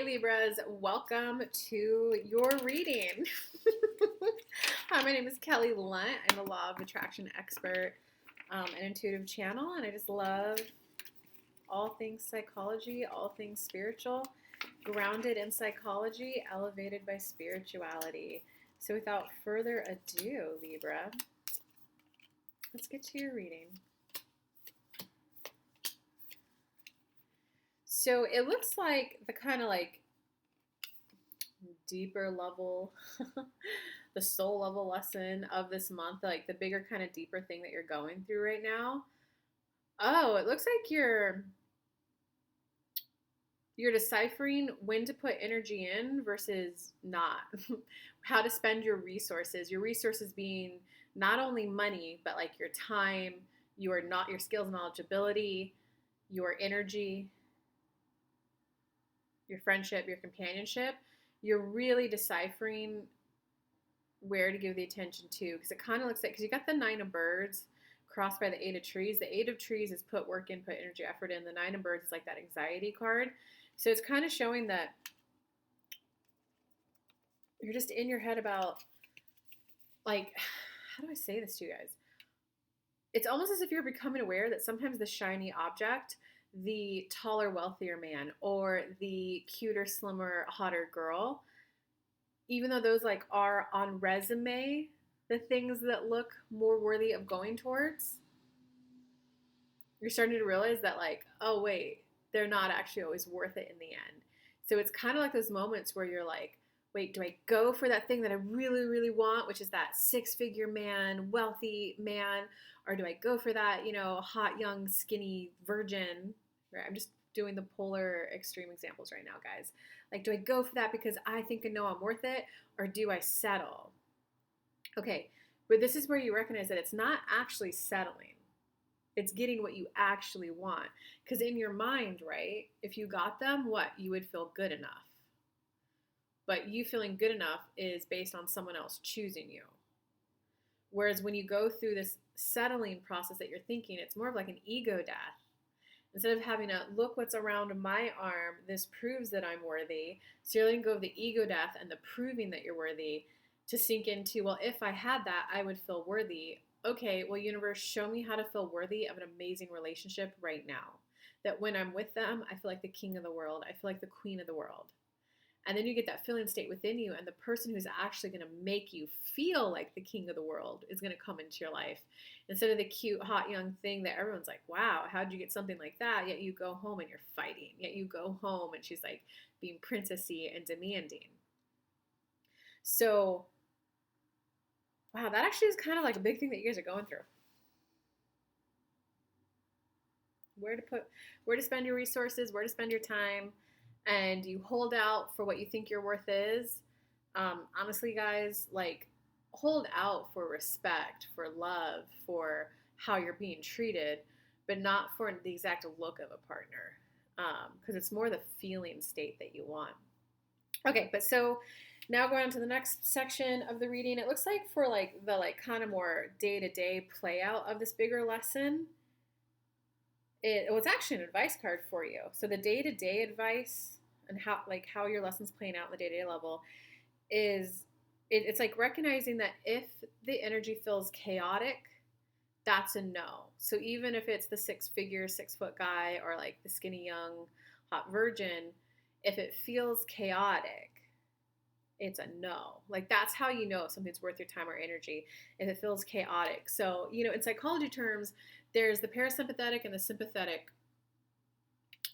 Libras, welcome to your reading. Hi, my name is Kelly Lunt. I'm a law of attraction expert and intuitive channel, and I just love all things psychology, all things spiritual, grounded in psychology, elevated by spirituality. So without further ado, Libra, let's get to your reading. So it looks like the kind of like deeper level, the soul level lesson of this month, like the bigger kind of deeper thing that you're going through right now. Oh, it looks like you're deciphering when to put energy in versus not. How to spend your resources. Your resources being not only money, but like your time, your skills and knowledge ability, your energy, your friendship, your companionship. You're really deciphering where to give the attention to, because it kind of looks like, because you got the Nine of Birds crossed by the Eight of Trees. The Eight of Trees is put work in, put energy, effort in. The Nine of Birds is like that anxiety card. So it's kind of showing that you're just in your head about, like, how do I say this to you guys? It's almost as if you're becoming aware that sometimes the shiny object, the taller, wealthier man, or the cuter, slimmer, hotter girl, even though those like are on resume, the things that look more worthy of going towards, you're starting to realize that, like, oh wait, they're not actually always worth it in the end. So it's kind of like those moments where you're like, wait, do I go for that thing that I really, really want, which is that six-figure man, wealthy man, or do I go for that, hot, young, skinny virgin? Right? I'm just doing the polar extreme examples right now, guys. Like, do I go for that because I think I know I'm worth it, or do I settle? Okay, but this is where you recognize that it's not actually settling. It's getting what you actually want. Because in your mind, right, if you got them, what? You would feel good enough. But you feeling good enough is based on someone else choosing you. Whereas when you go through this settling process that you're thinking, it's more of like an ego death. Instead of having a look what's around my arm, this proves that I'm worthy. So you're letting go of the ego death and the proving that you're worthy to sink into, well, if I had that, I would feel worthy. Okay, well, universe, show me how to feel worthy of an amazing relationship right now. That when I'm with them, I feel like the king of the world. I feel like the queen of the world. And then you get that feeling state within you, and the person who's actually going to make you feel like the king of the world is going to come into your life. Instead of the cute, hot, young thing that everyone's like, wow, how'd you get something like that? Yet you go home and you're fighting. Yet you go home and she's like being princessy and demanding. So, wow, that actually is kind of like a big thing that you guys are going through. Where to spend your resources, where to spend your time, and you hold out for what you think your worth is. Honestly, guys, like, hold out for respect, for love, for how you're being treated, but not for the exact look of a partner, because it's more the feeling state that you want. Okay, but so now going on to the next section of the reading, it looks like for like the like kind of more day-to-day play out of this bigger lesson, it was actually an advice card for you. So the day-to-day advice and how your lesson's playing out on the day-to-day level is it's like recognizing that if the energy feels chaotic, that's a no. So even if it's the six-figure, 6-foot guy or like the skinny young hot virgin, if it feels chaotic, it's a no. Like, that's how you know if something's worth your time or energy, if it feels chaotic. So, in psychology terms, there's the parasympathetic and the sympathetic.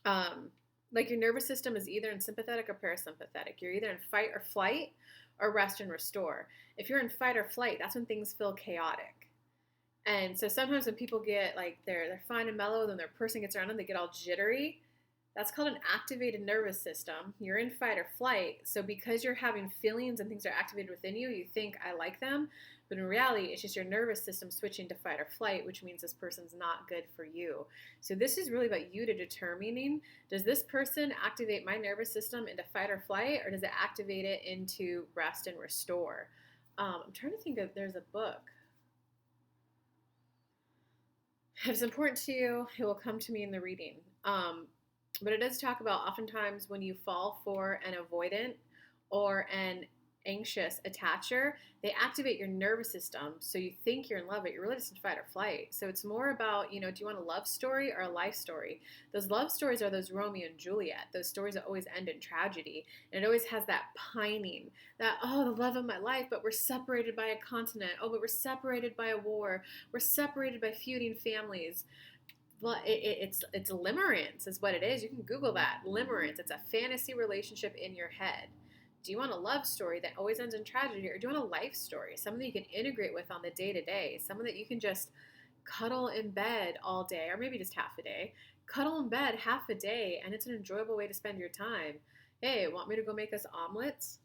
Like, your nervous system is either in sympathetic or parasympathetic. You're either in fight or flight or rest and restore. If you're in fight or flight, that's when things feel chaotic. And so sometimes when people get like they're fine and mellow, then their person gets around them, they get all jittery. That's called an activated nervous system. You're in fight or flight. So because you're having feelings and things are activated within you, you think I like them. But in reality, it's just your nervous system switching to fight or flight, which means this person's not good for you. So this is really about you to determining, does this person activate my nervous system into fight or flight, or does it activate it into rest and restore? I'm trying to think if there's a book. If it's important to you, it will come to me in the reading. But it does talk about oftentimes when you fall for an avoidant or an anxious attacher, they activate your nervous system. So you think you're in love, but you're really just in fight or flight. So it's more about, do you want a love story or a life story? Those love stories are those Romeo and Juliet, those stories that always end in tragedy. And it always has that pining, that, oh, the love of my life, but we're separated by a continent. Oh, but we're separated by a war. We're separated by feuding families. Well, it's limerence is what it is. You can Google that. Limerence. It's a fantasy relationship in your head. Do you want a love story that always ends in tragedy, or do you want a life story, something that you can integrate with on the day to day, someone that you can just cuddle in bed all day, or maybe just half a day, cuddle in bed half a day, and it's an enjoyable way to spend your time. Hey, want me to go make us omelets?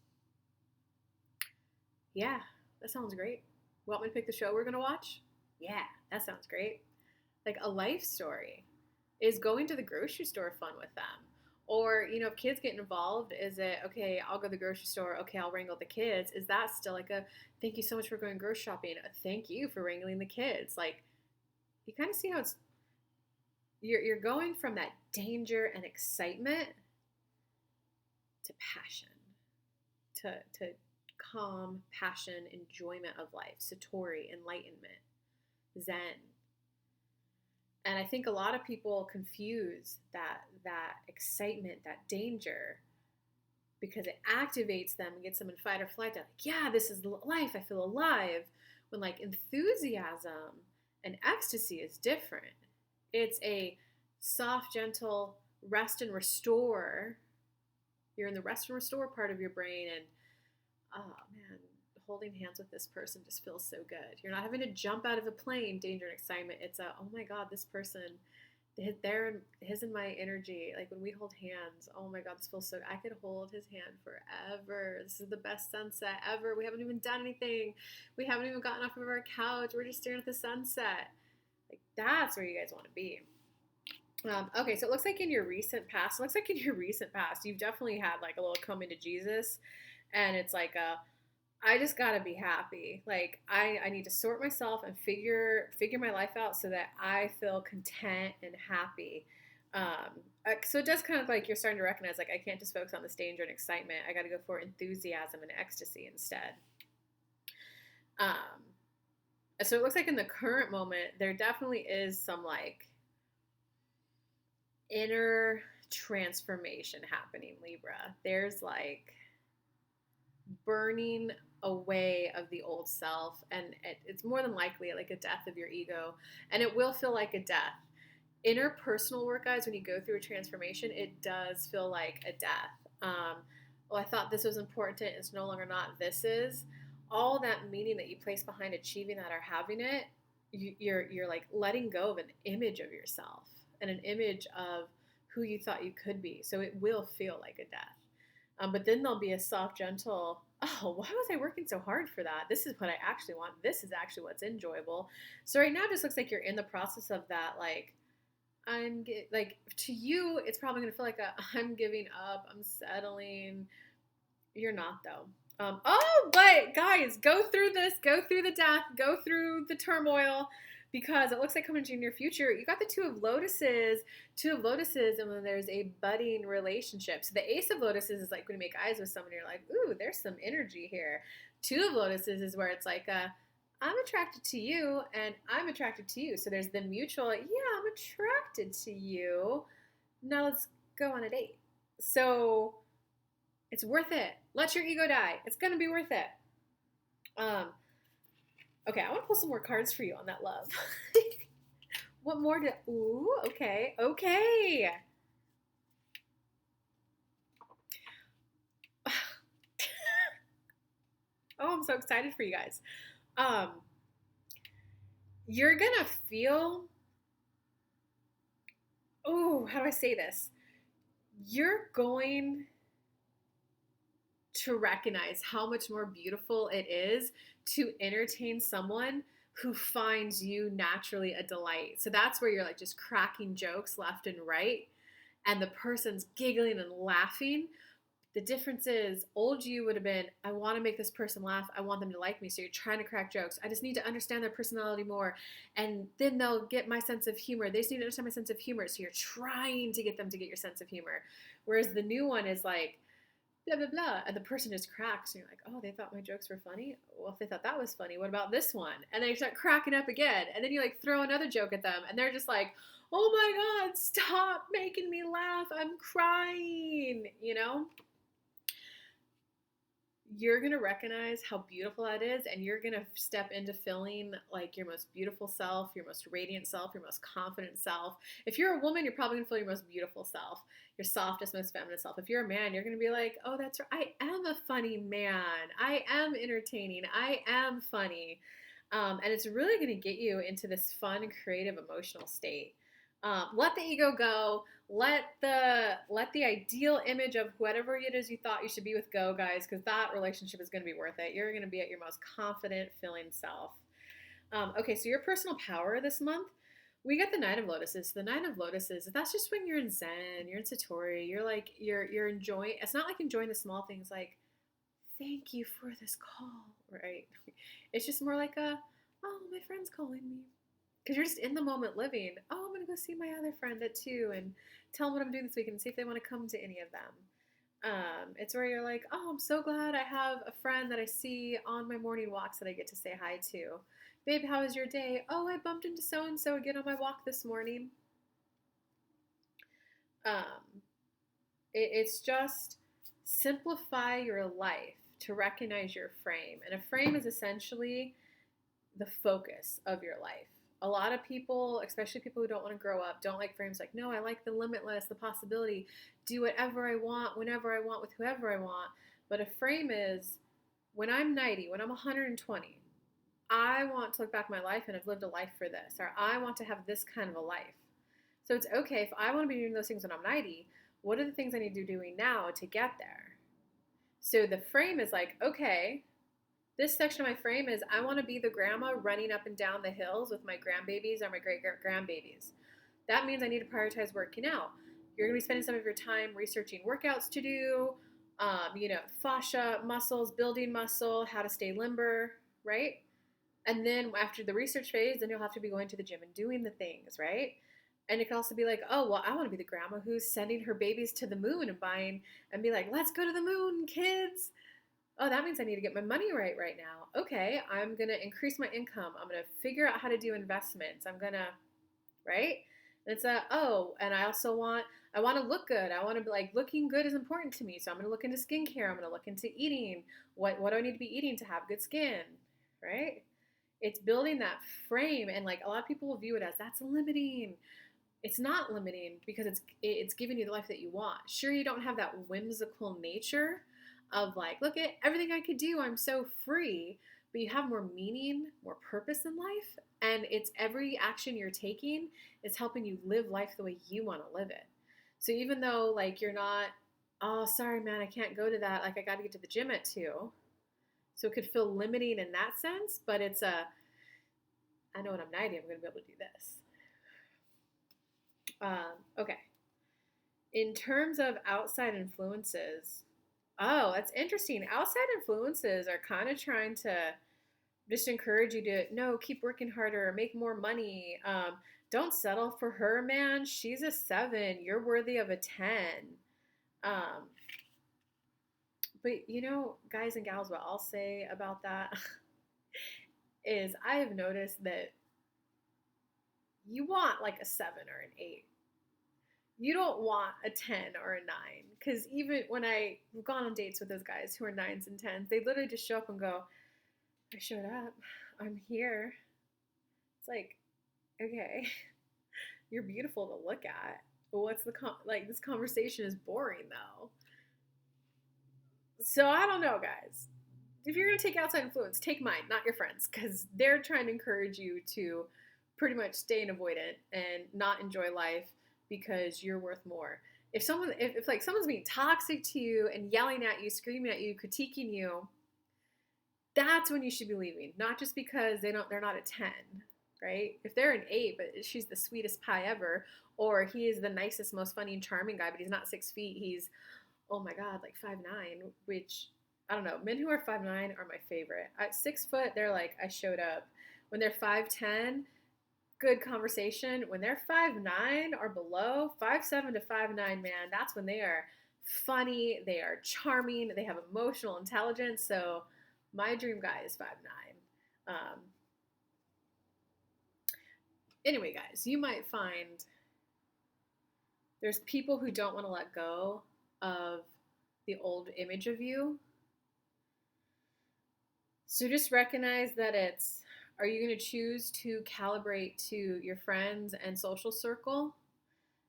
Yeah, that sounds great. Want me to pick the show we're gonna watch? Yeah, that sounds great. Like a life story is going to the grocery store fun with them. Or, if kids get involved, is it, okay, I'll go to the grocery store, okay, I'll wrangle the kids. Is that still like a, thank you so much for going grocery shopping, a thank you for wrangling the kids? Like, you kind of see how you're going from that danger and excitement to passion, to calm, passion, enjoyment of life, satori, enlightenment, zen. And I think a lot of people confuse that excitement, that danger, because it activates them and gets them in fight or flight. They're like, yeah, this is life. I feel alive. When like enthusiasm and ecstasy is different. It's a soft, gentle rest and restore. You're in the rest and restore part of your brain, and oh man, holding hands with this person just feels so good. You're not having to jump out of a plane, danger and excitement. It's a, oh my God, this person, his and my energy. Like when we hold hands, oh my God, this feels so good. I could hold his hand forever. This is the best sunset ever. We haven't even done anything. We haven't even gotten off of our couch. We're just staring at the sunset. Like that's where you guys want to be. Okay, so it looks like in your recent past, you've definitely had like a little coming to Jesus, and it's like I just gotta be happy. Like I need to sort myself and figure my life out so that I feel content and happy. So it does kind of like you're starting to recognize like I can't just focus on this danger and excitement. I got to go for enthusiasm and ecstasy instead. So it looks like in the current moment there definitely is some like inner transformation happening, Libra. There's like burning away of the old self, and it's more than likely like a death of your ego, and it will feel like a death. Interpersonal work, guys, when you go through a transformation, it does feel like a death. Well, I thought this was important, it's no longer not, this is. All that meaning that you place behind achieving that or having it, you're like letting go of an image of yourself and an image of who you thought you could be. So it will feel like a death. But then there'll be a soft, gentle, oh, why was I working so hard for that? This is what I actually want. This is actually what's enjoyable. So right now it just looks like you're in the process of that, like, like to you, it's probably going to feel like I'm giving up, I'm settling. You're not though. But guys, go through this, go through the death, go through the turmoil, because it looks like coming into your near future, you got the Two of Lotuses, and then there's a budding relationship. So the Ace of Lotuses is like when you make eyes with someone, you're like, ooh, there's some energy here. Two of Lotuses is where it's like, I'm attracted to you, and I'm attracted to you. So there's the mutual, yeah, I'm attracted to you. Now let's go on a date. So it's worth it. Let your ego die. It's going to be worth it. Okay, I want to pull some more cards for you on that love. What more ooh, okay. Oh, I'm so excited for you guys. You're going to feel, oh, how do I say this? You're going to recognize how much more beautiful it is to entertain someone who finds you naturally a delight. So that's where you're like just cracking jokes left and right, and the person's giggling and laughing, The difference is old you would have been, I want to make this person laugh. I want them to like me. So you're trying to crack jokes. I just need to understand their personality more. And then they'll get my sense of humor. They just need to understand my sense of humor. So you're trying to get them to get your sense of humor. Whereas the new one is like, blah, blah, blah. And the person just cracks. And you're like, oh, they thought my jokes were funny? Well, if they thought that was funny, what about this one? And then you start cracking up again. And then you like throw another joke at them. And they're just like, oh my God, stop making me laugh. I'm crying, you know? You're going to recognize how beautiful that is, and you're going to step into feeling like your most beautiful self, your most radiant self, your most confident self. If you're a woman, you're probably going to feel your most beautiful self, your softest, most feminine self. If you're a man, you're going to be like, oh, that's right. I am a funny man. I am entertaining. I am funny. And it's really going to get you into this fun, creative, emotional state. Let the ego go. Let the ideal image of whatever it is you thought you should be with go, guys, because that relationship is going to be worth it. You're going to be at your most confident feeling self. Okay, so your personal power this month, we got the Nine of Lotuses. The Nine of Lotuses, that's just when you're in Zen, you're in Satori, you're like, you're enjoying, it's not like enjoying the small things like, thank you for this call, right? It's just more like oh, my friend's calling me. Because you're just in the moment living. Oh, I'm going to go see my other friend at 2 and tell them what I'm doing this week and see if they want to come to any of them. It's where you're like, oh, I'm so glad I have a friend that I see on my morning walks that I get to say hi to. Babe, how was your day? Oh, I bumped into so-and-so again on my walk this morning. It's just simplify your life to recognize your frame. And a frame is essentially the focus of your life. A lot of people, especially people who don't want to grow up, don't like frames like, no, I like the limitless, the possibility, do whatever I want, whenever I want, with whoever I want. But a frame is, when I'm 90, when I'm 120, I want to look back at my life and I've lived a life for this, or I want to have this kind of a life. So it's okay if I want to be doing those things when I'm 90, what are the things I need to be doing now to get there? So the frame is like, okay, this section of my frame is I want to be the grandma running up and down the hills with my grandbabies or my great-grandbabies. That means I need to prioritize working out. You're going to be spending some of your time researching workouts to do, fascia, muscles, building muscle, how to stay limber, right? And then after the research phase, then you'll have to be going to the gym and doing the things, right? And it can also be like, oh, well, I want to be the grandma who's sending her babies to the moon and be like, let's go to the moon, kids. Oh, that means I need to get my money right now. Okay, I'm going to increase my income. I'm going to figure out how to do investments. I'm going to, right? And it's and I also want to look good. I want to be like, looking good is important to me. So I'm going to look into skincare. I'm going to look into eating. What do I need to be eating to have good skin, right? It's building that frame. And like a lot of people will view it as that's limiting. It's not limiting because it's giving you the life that you want. Sure, you don't have that whimsical nature of like, look at everything I could do, I'm so free, but you have more meaning, more purpose in life, and it's every action you're taking is helping you live life the way you want to live it. So even though like you're not, oh, sorry man, I can't go to that, like I got to get to the gym at 2, so it could feel limiting in that sense, but it's I know when I'm 90, I'm going to be able to do this. Okay. In terms of outside influences, oh, that's interesting. Outside influences are kind of trying to just encourage you to, no, keep working harder, make more money. Don't settle for her, man. She's a 7. You're worthy of a 10. But, guys and gals, what I'll say about that is I have noticed that you want like a 7 or an 8. You don't want a 10 or a 9, because even when I've gone on dates with those guys who are 9s and 10s, they literally just show up and go, I showed up, I'm here. It's like, okay, you're beautiful to look at, but what's this conversation is boring though. So I don't know, guys. If you're going to take outside influence, take mine, not your friends, because they're trying to encourage you to pretty much stay an avoidant and not enjoy life because you're worth more. If someone's being toxic to you and yelling at you, screaming at you, critiquing you, that's when you should be leaving. Not just because they're not a 10, right? If they're an 8, but she's the sweetest pie ever, or he is the nicest, most funny and charming guy, but he's not 6 feet, he's oh my God, like 5'9", which I don't know. Men who are 5'9" are my favorite. At 6 foot, they're like, I showed up. When they're 5'10", good conversation. When they're 5'9" or below, 5'7" to 5'9", man, that's when they are funny, they are charming, they have emotional intelligence. So my dream guy is 5'9". Anyway, guys, you might find there's people who don't want to let go of the old image of you. So just recognize that are you going to choose to calibrate to your friends and social circle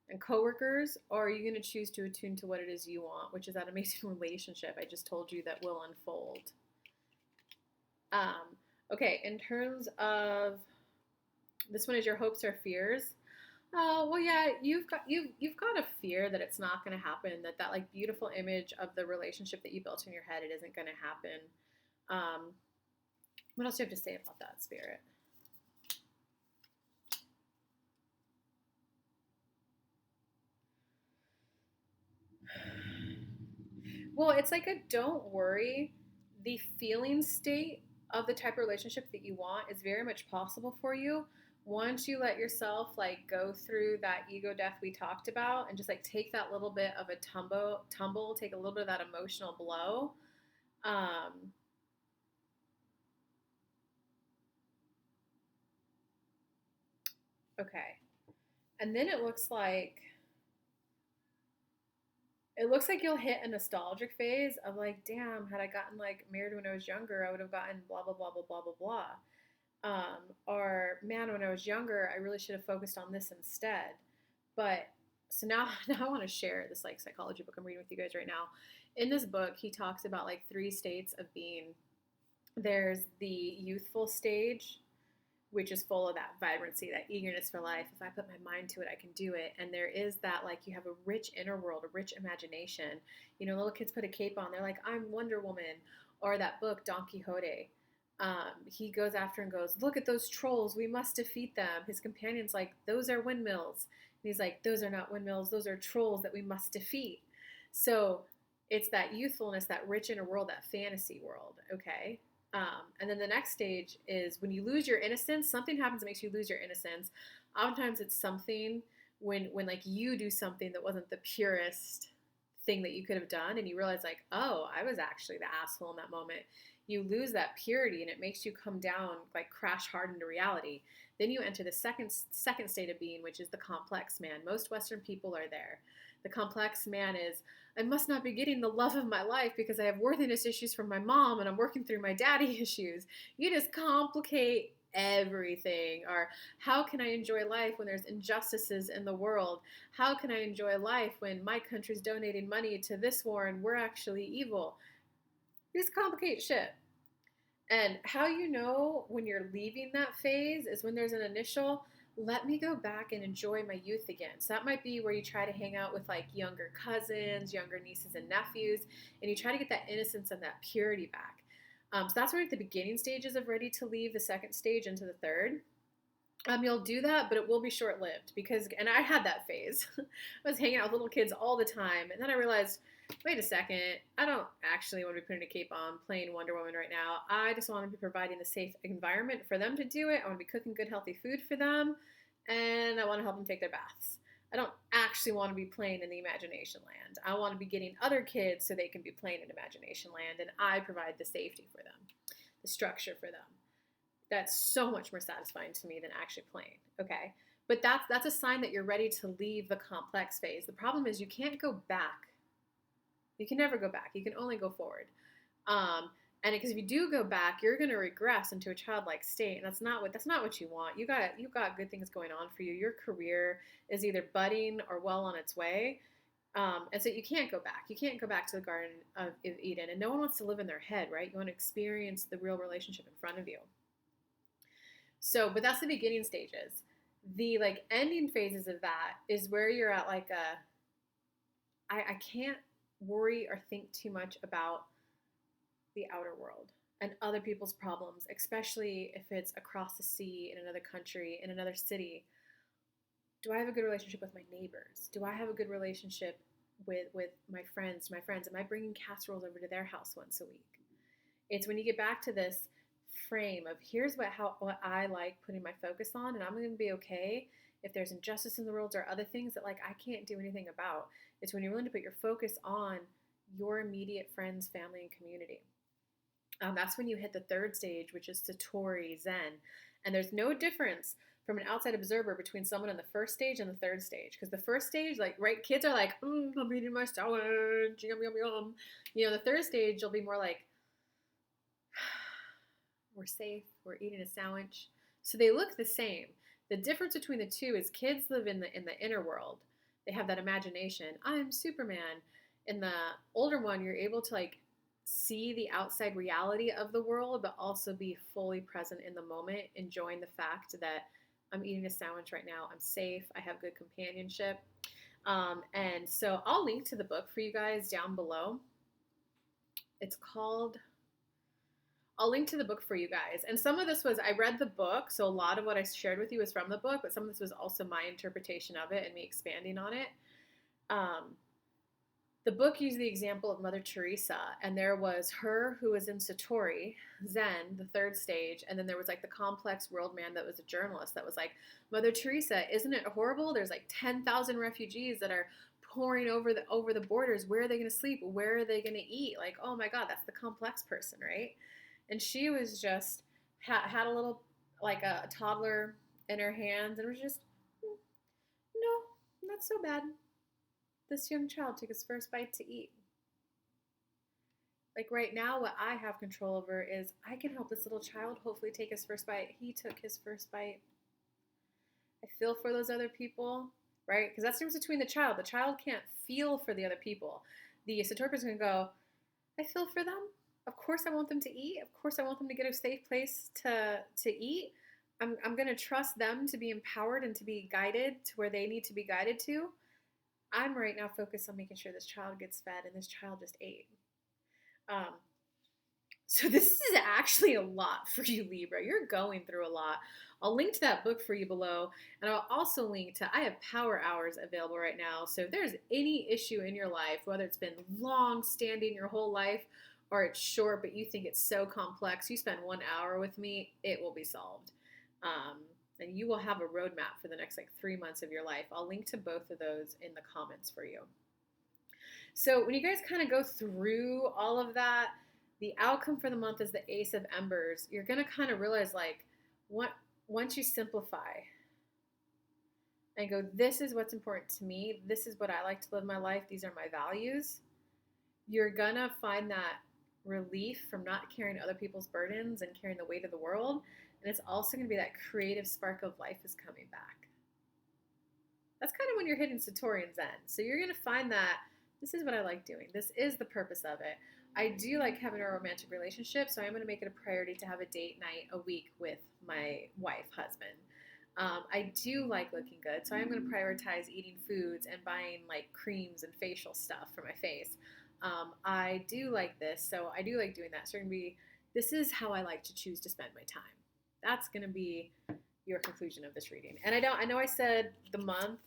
and coworkers, or are you going to choose to attune to what it is you want, which is that amazing relationship I just told you that will unfold? Okay, in terms of this one is your hopes or fears. Well, yeah, you've got a fear that it's not going to happen. That like beautiful image of the relationship that you built in your head, it isn't going to happen. What else do you have to say about that, Spirit? Well, it's like a don't worry. The feeling state of the type of relationship that you want is very much possible for you once you let yourself like go through that ego death we talked about and just like take that little bit of a tumble, take a little bit of that emotional blow. Okay. And then it looks like you'll hit a nostalgic phase of like, damn, had I gotten like married when I was younger, I would have gotten blah blah blah blah blah blah blah. Or man, when I was younger, I really should have focused on this instead. But so now I want to share this like psychology book I'm reading with you guys right now. In this book, he talks about like 3 states of being. There's the youthful stage, which is full of that vibrancy, that eagerness for life. If I put my mind to it, I can do it. And there is that, like, you have a rich inner world, a rich imagination. You know, little kids put a cape on. They're like, I'm Wonder Woman. Or that book, Don Quixote. He goes after and goes, look at those trolls. We must defeat them. His companion's like, those are windmills. And he's like, those are not windmills. Those are trolls that we must defeat. So it's that youthfulness, that rich inner world, that fantasy world, okay? And then the next stage is when you lose your innocence. Something happens that makes you lose your innocence. Oftentimes it's something when like you do something that wasn't the purest thing that you could have done, and you realize like, oh, I was actually the asshole in that moment. You lose that purity, and it makes you come down, like crash hard into reality. Then you enter the second state of being, which is the complex man. Most Western people are there. The complex man is, I must not be getting the love of my life because I have worthiness issues from my mom and I'm working through my daddy issues. You just complicate everything. Or how can I enjoy life when there's injustices in the world? How can I enjoy life when my country's donating money to this war and we're actually evil? You just complicate shit. And how you know when you're leaving that phase is when there's an initial, let me go back and enjoy my youth again. So that might be where you try to hang out with like younger cousins, younger nieces and nephews, and you try to get that innocence and that purity back. So that's where at the beginning stages of ready to leave the second stage into the third. You'll do that, but it will be short-lived because, and I had that phase. I was hanging out with little kids all the time, and then I realized, wait a second, I don't actually want to be putting a cape on, playing Wonder Woman right now. I just want to be providing the safe environment for them to do it. I want to be cooking good, healthy food for them, and I want to help them take their baths. I don't actually want to be playing in the imagination land. I want to be getting other kids so they can be playing in imagination land, and I provide the safety for them, the structure for them. That's so much more satisfying to me than actually playing, okay? But that's a sign that you're ready to leave the complex phase. The problem is you can't go back. You can never go back. You can only go forward. And because if you do go back, you're going to regress into a childlike state, and that's not what you want. You got good things going on for you. Your career is either budding or well on its way, and so you can't go back. You can't go back to the Garden of Eden, and no one wants to live in their head, right? You want to experience the real relationship in front of you. So, but that's the beginning stages. The like ending phases of that is where you're at like I can't worry or think too much about the outer world and other people's problems, especially if it's across the sea in another country, in another city. Do I have a good relationship with my neighbors? Do I have a good relationship with my friends? Am I bringing casseroles over to their house once a week? It's when you get back to this frame of here's what I like putting my focus on, and I'm going to be okay if there's injustice in the world or other things that like I can't do anything about. It's when you're willing to put your focus on your immediate friends, family, and community. That's when you hit the third stage, which is Satori Zen. And there's no difference from an outside observer between someone in the first stage and the third stage. Because the first stage, like, right, kids are like, I'm eating my sandwich, yum, yum, yum. You know, the third stage, you'll be more like, we're safe, we're eating a sandwich. So they look the same. The difference between the two is kids live in the inner world. They have that imagination. I'm Superman. In the older one, you're able to like see the outside reality of the world, but also be fully present in the moment, enjoying the fact that I'm eating a sandwich right now. I'm safe. I have good companionship. And so I'll link to the book for you guys down below. It's called I'll link to the book for you guys. And some of this was, I read the book, so a lot of what I shared with you was from the book, but some of this was also my interpretation of it and me expanding on it. The book used the example of Mother Teresa, and there was her who was in Satori, Zen, the third stage, and then there was like the complex world man that was a journalist that was like, Mother Teresa, isn't it horrible? There's like 10,000 refugees that are pouring over the borders. Where are they going to sleep? Where are they going to eat? Like, oh my God, that's the complex person, right? And she was just had a little like a toddler in her hands and was just, no, not so bad. This young child took his first bite to eat. Like right now, what I have control over is I can help this little child hopefully take his first bite. He took his first bite. I feel for those other people, right? Because that's the difference between the child. The child can't feel for the other people. The Satori person can go, I feel for them. Of course I want them to eat. Of course I want them to get a safe place to eat. I'm going to trust them to be empowered and to be guided to where they need to be guided to. I'm right now focused on making sure this child gets fed, and this child just ate. So this is actually a lot for you, Libra. You're going through a lot. I'll link to that book for you below, and I'll also link to, I have power hours available right now. So if there's any issue in your life, whether it's been long standing your whole life or it's short, but you think it's so complex, you spend 1 hour with me, it will be solved. And you will have a roadmap for the next like 3 months of your life. I'll link to both of those in the comments for you. So when you guys kind of go through all of that, the outcome for the month is the Ace of Embers. You're going to kind of realize like once you simplify and go, this is what's important to me. This is what I like to live my life. These are my values. You're going to find that relief from not carrying other people's burdens and carrying the weight of the world. And it's also going to be that creative spark of life is coming back. That's kind of when you're hitting Satori and Zen. So you're going to find that this is what I like doing. This is the purpose of it. I do like having a romantic relationship, so I'm going to make it a priority to have a date night a week with my husband. I do like looking good, so I'm going to prioritize eating foods and buying like creams and facial stuff for my face. I do like this, so I do like doing that. So this is how I like to choose to spend my time. That's going to be your conclusion of this reading. And I know I said the month,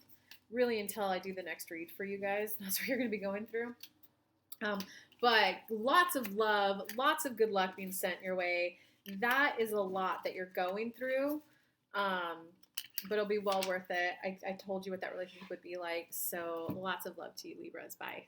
really until I do the next read for you guys. That's what you're going to be going through. But lots of love, lots of good luck being sent your way. That is a lot that you're going through, but it'll be well worth it. I told you what that relationship would be like. So lots of love to you, Libras. Bye.